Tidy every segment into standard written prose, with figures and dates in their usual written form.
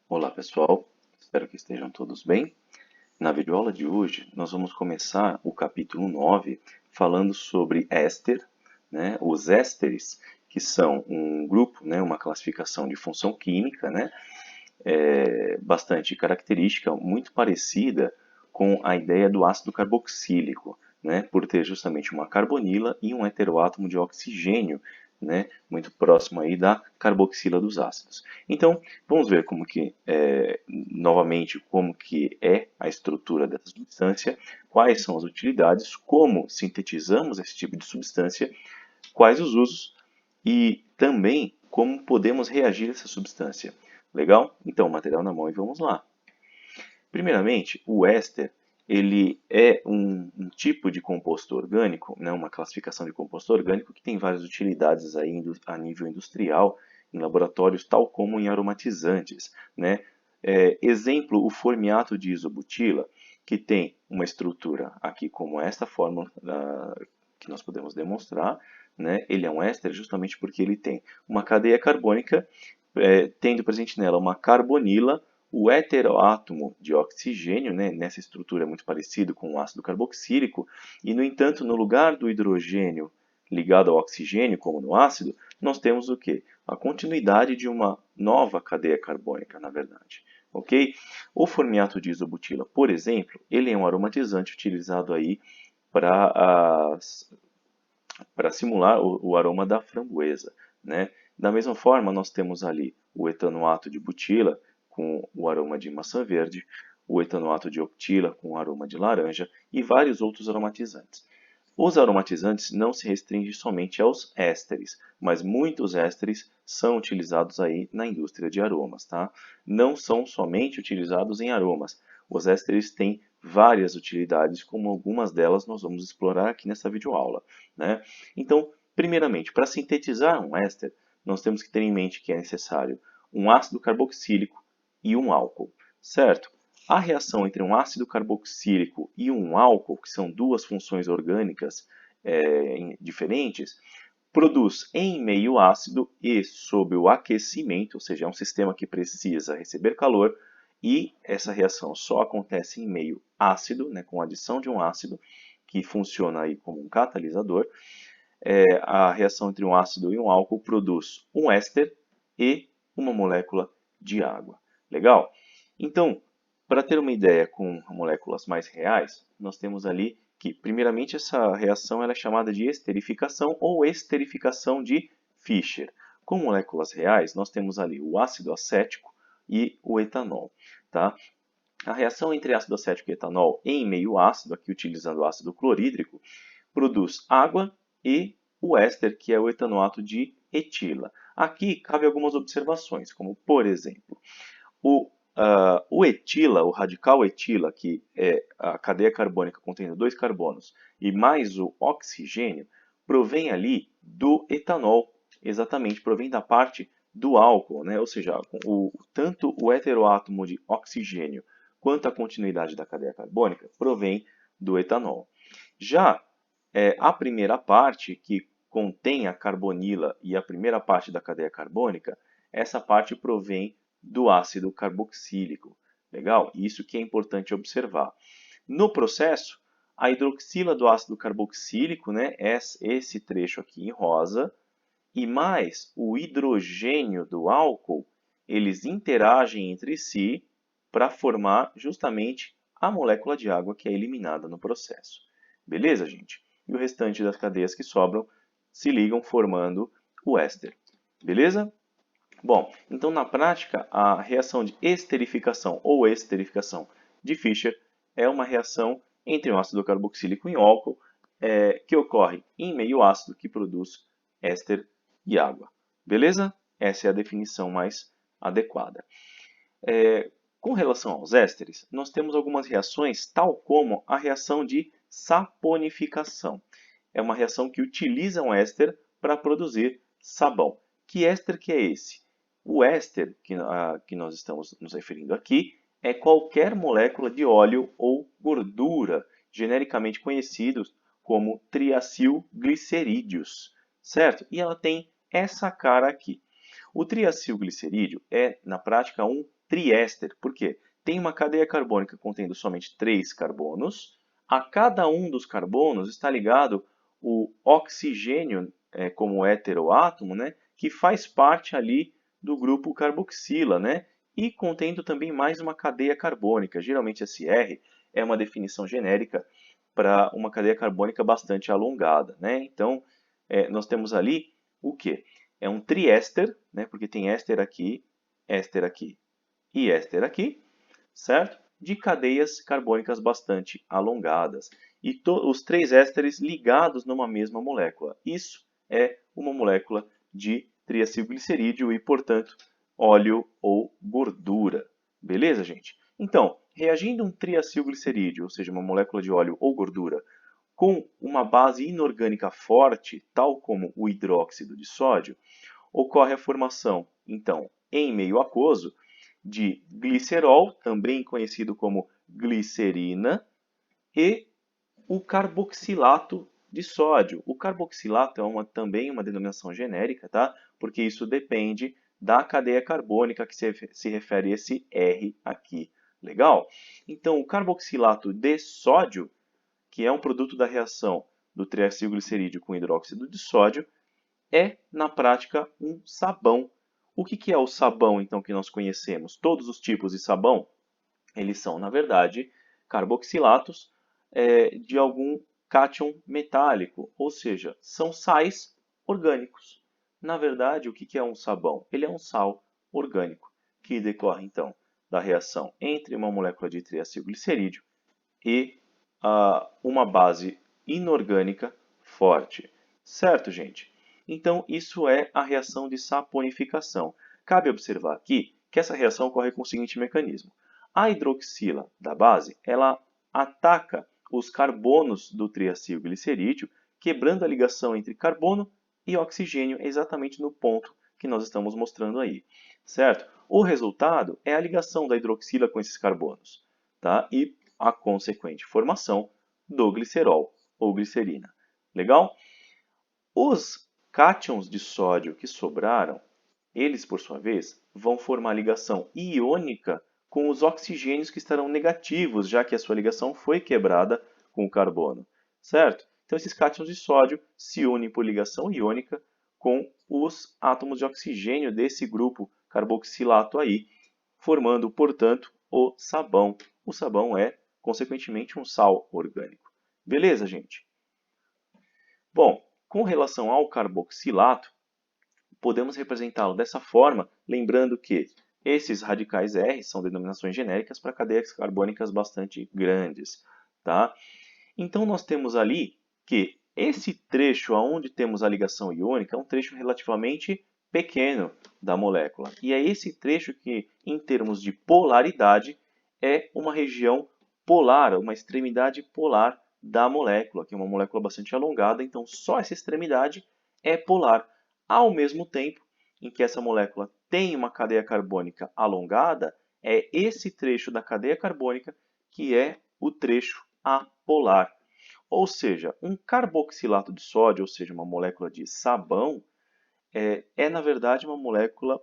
Olá pessoal, espero que estejam todos bem. Na videoaula de hoje, nós vamos começar o capítulo 9 falando sobre éster, os ésteres, que são um grupo, uma classificação de função química, bastante característica, muito parecida com a ideia do ácido carboxílico, por ter justamente uma carbonila e um heteroátomo de oxigênio, muito próximo aí da carboxila dos ácidos. Então, vamos ver como que, novamente, como que é a estrutura dessa substância, quais são as utilidades, como sintetizamos esse tipo de substância, quais os usos e também como podemos reagir a essa substância. Legal? Então, material na mão e vamos lá. Primeiramente, o éster ele é um tipo de composto orgânico, uma classificação de composto orgânico que tem várias utilidades aí a nível industrial, em laboratórios, tal como em aromatizantes. Exemplo, o formiato de isobutila, que tem uma estrutura aqui como esta fórmula que nós podemos demonstrar. Ele é um éster justamente porque ele tem uma cadeia carbônica, tendo presente nela uma carbonila, o heteroátomo de oxigênio, nessa estrutura é muito parecido com o ácido carboxílico, e no entanto, no lugar do hidrogênio ligado ao oxigênio, como no ácido, nós temos o quê? A continuidade de uma nova cadeia carbônica, na verdade. Ok? O formiato de isobutila, por exemplo, ele é um aromatizante utilizado aí para simular o aroma da framboesa. Da mesma forma, nós temos ali o etanoato de butila com o aroma de maçã verde, o etanoato de octila com o aroma de laranja e vários outros aromatizantes. Os aromatizantes não se restringem somente aos ésteres, mas muitos ésteres são utilizados aí na indústria de aromas, tá? Não são somente utilizados em aromas. Os ésteres têm várias utilidades, como algumas delas nós vamos explorar aqui nessa videoaula, Então, primeiramente, para sintetizar um éster, nós temos que ter em mente que é necessário um ácido carboxílico e um álcool, certo? A reação entre um ácido carboxílico e um álcool, que são duas funções orgânicas diferentes, produz em meio ácido e sob o aquecimento, ou seja, é um sistema que precisa receber calor, e essa reação só acontece em meio ácido, com a adição de um ácido, que funciona aí como um catalisador. A reação entre um ácido e um álcool produz um éster e uma molécula de água. Legal? Então, para ter uma ideia com moléculas mais reais, nós temos ali que, primeiramente, essa reação ela é chamada de esterificação ou esterificação de Fischer. Com moléculas reais, nós temos ali o ácido acético e o etanol. Tá? A reação entre ácido acético e etanol em meio ácido, aqui utilizando o ácido clorídrico, produz água e o éster, que é o etanoato de etila. Aqui cabe algumas observações, como por exemplo, o etila, o radical etila, que é a cadeia carbônica contendo dois carbonos, e mais o oxigênio, provém ali do etanol, exatamente, provém da parte do álcool, ou seja, tanto o heteroátomo de oxigênio quanto a continuidade da cadeia carbônica provém do etanol. Já a primeira parte, que contém a carbonila e a primeira parte da cadeia carbônica, essa parte provém do ácido carboxílico. Legal? Isso que é importante observar. No processo, a hidroxila do ácido carboxílico, esse trecho aqui em rosa, e mais o hidrogênio do álcool, eles interagem entre si para formar justamente a molécula de água que é eliminada no processo. Beleza, gente? E o restante das cadeias que sobram se ligam formando o éster. Beleza? Bom, então na prática, a reação de esterificação ou esterificação de Fischer é uma reação entre um ácido carboxílico e um álcool que ocorre em meio ácido que produz éster e água. Beleza? Essa é a definição mais adequada. Com relação aos ésteres, nós temos algumas reações, tal como a reação de saponificação. É uma reação que utiliza um éster para produzir sabão. Que éster que é esse? O éster que nós estamos nos referindo aqui é qualquer molécula de óleo ou gordura, genericamente conhecidos como triacilglicerídeos, certo? E ela tem essa cara aqui. O triacilglicerídeo é, na prática, um triéster. Por quê? Tem uma cadeia carbônica contendo somente 3 carbonos. A cada um dos carbonos está ligado o oxigênio como heteroátomo, né, que faz parte ali do grupo carboxila, né, e contendo também mais uma cadeia carbônica. Geralmente esse R é uma definição genérica para uma cadeia carbônica bastante alongada, né? Então, nós temos ali o quê? É um triéster, né? Porque tem éster aqui e éster aqui, certo? De cadeias carbônicas bastante alongadas. E os 3 ésteres ligados numa mesma molécula. Isso é uma molécula de triacilglicerídeo e, portanto, óleo ou gordura. Beleza, gente? Então, reagindo um triacilglicerídeo, ou seja, uma molécula de óleo ou gordura, com uma base inorgânica forte, tal como o hidróxido de sódio, ocorre a formação, então, em meio aquoso, de glicerol, também conhecido como glicerina, e o carboxilato de sódio. O carboxilato é também uma denominação genérica, tá? Porque isso depende da cadeia carbônica que se refere a esse R aqui. Legal? Então, o carboxilato de sódio, que é um produto da reação do triacilglicerídeo com hidróxido de sódio, é, na prática, um sabão. O que é o sabão, então, que nós conhecemos? Todos os tipos de sabão, eles são, na verdade, carboxilatos de algum cátion metálico, ou seja, são sais orgânicos. Na verdade, o que é um sabão? Ele é um sal orgânico, que decorre, então, da reação entre uma molécula de triacilglicerídeo e uma base inorgânica forte. Certo, gente? Então, isso é a reação de saponificação. Cabe observar aqui que essa reação ocorre com o seguinte mecanismo. A hidroxila da base, ela ataca os carbonos do triacilglicerídeo, quebrando a ligação entre carbono e oxigênio exatamente no ponto que nós estamos mostrando aí. Certo? O resultado é a ligação da hidroxila com esses carbonos, tá? E a consequente formação do glicerol ou glicerina. Legal? Os cátions de sódio que sobraram, eles, por sua vez, vão formar ligação iônica com os oxigênios que estarão negativos, já que a sua ligação foi quebrada com o carbono. Certo? Então, esses cátions de sódio se unem por ligação iônica com os átomos de oxigênio desse grupo carboxilato aí, formando, portanto, o sabão. O sabão é, consequentemente, um sal orgânico. Beleza, gente? Bom, com relação ao carboxilato, podemos representá-lo dessa forma, lembrando que esses radicais R são denominações genéricas para cadeias carbônicas bastante grandes. Tá? Então, nós temos ali que esse trecho onde temos a ligação iônica é um trecho relativamente pequeno da molécula. E é esse trecho que, em termos de polaridade, é uma região polar, uma extremidade polar da molécula, que é uma molécula bastante alongada, então só essa extremidade é polar. Ao mesmo tempo em que essa molécula tem uma cadeia carbônica alongada, é esse trecho da cadeia carbônica que é o trecho apolar. Ou seja, um carboxilato de sódio, ou seja, uma molécula de sabão, na verdade uma molécula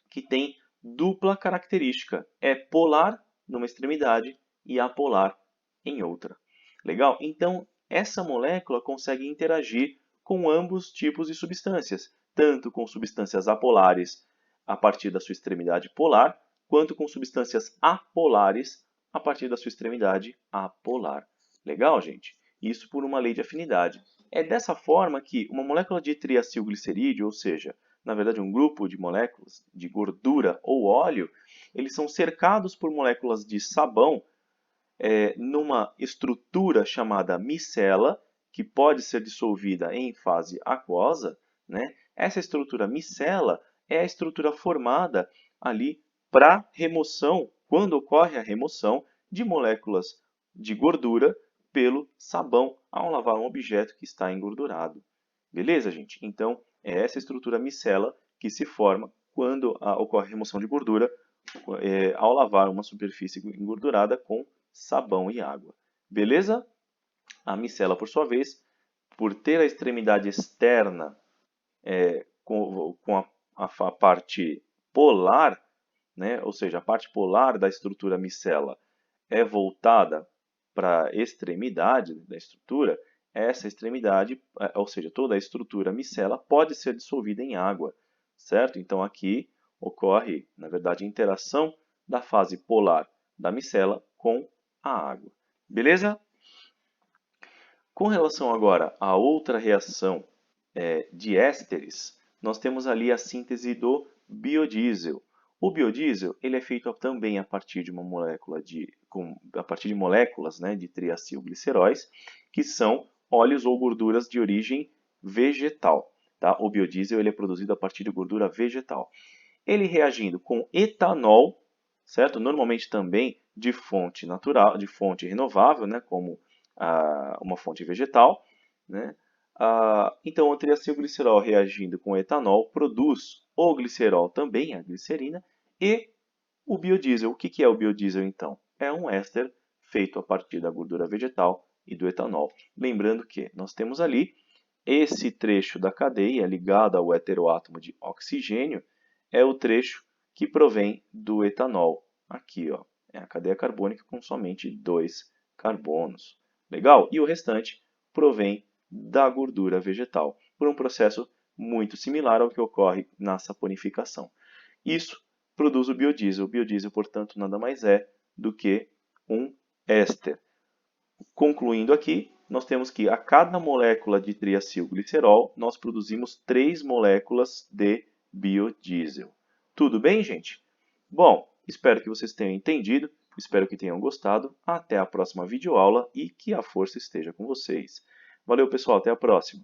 que tem dupla característica. É polar numa extremidade e apolar em outra. Legal? Então, essa molécula consegue interagir com ambos tipos de substâncias, tanto com substâncias apolares a partir da sua extremidade polar, quanto com substâncias apolares a partir da sua extremidade apolar. Legal, gente? Isso por uma lei de afinidade. É dessa forma que uma molécula de triacilglicerídeo, ou seja, na verdade um grupo de moléculas de gordura ou óleo, eles são cercados por moléculas de sabão numa estrutura chamada micela, que pode ser dissolvida em fase aquosa, né? Essa estrutura micela é a estrutura formada ali para remoção, quando ocorre a remoção de moléculas de gordura pelo sabão ao lavar um objeto que está engordurado. Beleza, gente? Então, é essa estrutura micela que se forma quando ocorre a remoção de gordura ao lavar uma superfície engordurada com sabão e água. Beleza? A micela, por sua vez, por ter a extremidade externa com a parte polar, né? Ou seja, a parte polar da estrutura micela é voltada para a extremidade da estrutura, essa extremidade, ou seja, toda a estrutura micela pode ser dissolvida em água, certo? Então aqui ocorre, na verdade, a interação da fase polar da micela com a água. Beleza? Com relação agora a outra reação de ésteres, nós temos ali a síntese do biodiesel. O biodiesel ele é feito também a partir de uma molécula a partir de moléculas, né, de triacilgliceróis, que são óleos ou gorduras de origem vegetal. Tá? O biodiesel ele é produzido a partir de gordura vegetal. Ele reagindo com etanol, certo? Normalmente também de fonte natural, de fonte renovável, né, como uma fonte vegetal, né? Então, o triacilglicerol reagindo com etanol produz o glicerol também, a glicerina, e o biodiesel. O que é o biodiesel, então? É um éster feito a partir da gordura vegetal e do etanol. Lembrando que nós temos ali esse trecho da cadeia ligado ao heteroátomo de oxigênio, é o trecho que provém do etanol. Aqui, ó, é a cadeia carbônica com somente 2 carbonos. Legal? E o restante provém da gordura vegetal, por um processo muito similar ao que ocorre na saponificação. Isso produz o biodiesel. O biodiesel, portanto, nada mais é do que um éster. Concluindo aqui, nós temos que a cada molécula de triacilglicerol, nós produzimos 3 moléculas de biodiesel. Tudo bem, gente? Bom, espero que vocês tenham entendido, espero que tenham gostado. Até a próxima videoaula e que a força esteja com vocês. Valeu, pessoal, até a próxima.